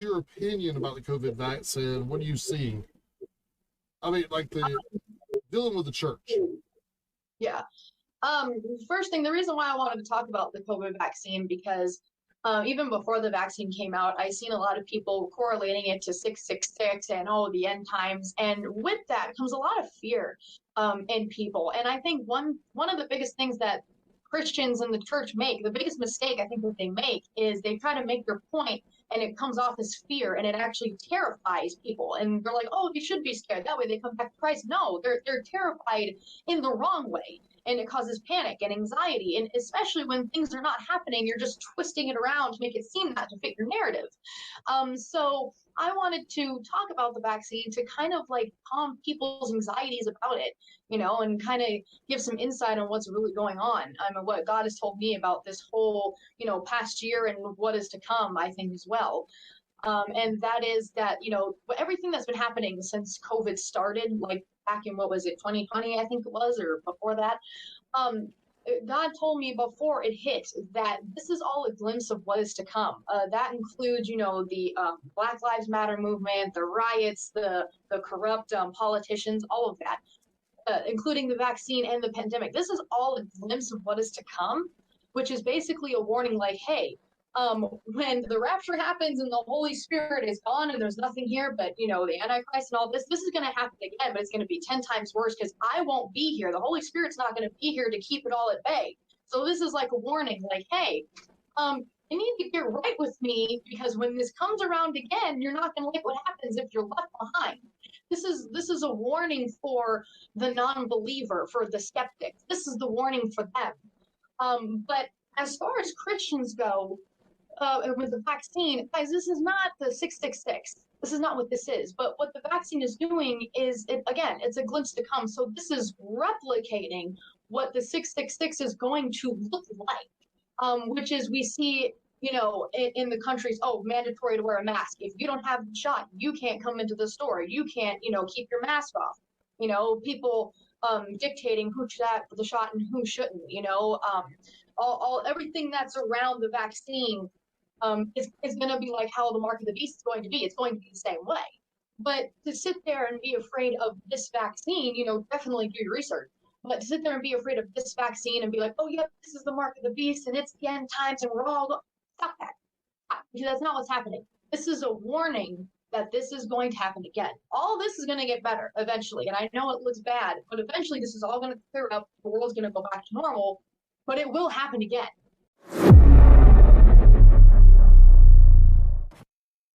your opinion about the COVID vaccine? What do you see? I mean, like the dealing with the church. Yeah. First thing, the reason why I wanted to talk about the COVID vaccine, because even before the vaccine came out, I seen a lot of people correlating it to 666 and the end times. And with that comes a lot of fear in people. And I think one of the biggest things that Christians in the church make, the biggest mistake I think that they make is they try to make their point and it comes off as fear and it actually terrifies people. And they're like, oh, you should be scared. That way they come back to Christ. No, they're terrified in the wrong way, and it causes panic and anxiety. And especially when things are not happening, you're just twisting it around to make it seem that to fit your narrative. So I wanted to talk about the vaccine to kind of like calm people's anxieties about it, and kind of give some insight on what's really going on. I mean, what God has told me about this whole, past year and what is to come, I think as well. And that is that, everything that's been happening since COVID started, like back in, what was it, 2020, I think it was, or before that. Um, God told me before it hit that this is all a glimpse of what is to come. That includes, the Black Lives Matter movement, the riots, the corrupt politicians, all of that, including the vaccine and the pandemic. This is all a glimpse of what is to come, which is basically a warning like, hey, when the rapture happens and the Holy Spirit is gone and there's nothing here but, the Antichrist and all this is going to happen again, but it's going to be 10 times worse because I won't be here. The Holy Spirit's not going to be here to keep it all at bay. So this is like a warning, like, hey, you need to get right with me because when this comes around again, you're not going to like what happens if you're left behind. This is a warning for the non-believer, for the skeptic. This is the warning for them. But as far as Christians go, with the vaccine, guys, this is not the 666. This is not what this is. But what the vaccine is doing is, again, it's a glimpse to come. So this is replicating what the 666 is going to look like, which is we see, in the countries, mandatory to wear a mask. If you don't have the shot, you can't come into the store. You can't, keep your mask off. People dictating who should have the shot and who shouldn't. All everything that's around the vaccine is going to be like how the mark of the beast is going to be. It's going to be the same way. But to sit there and be afraid of this vaccine, definitely do your research. But to sit there and be afraid of this vaccine and be like, oh, yeah, this is the mark of the beast and it's the end times and we're all, stop that. Because that's not what's happening. This is a warning that this is going to happen again. All this is going to get better eventually. And I know it looks bad, but eventually this is all going to clear up. The world's going to go back to normal, but it will happen again.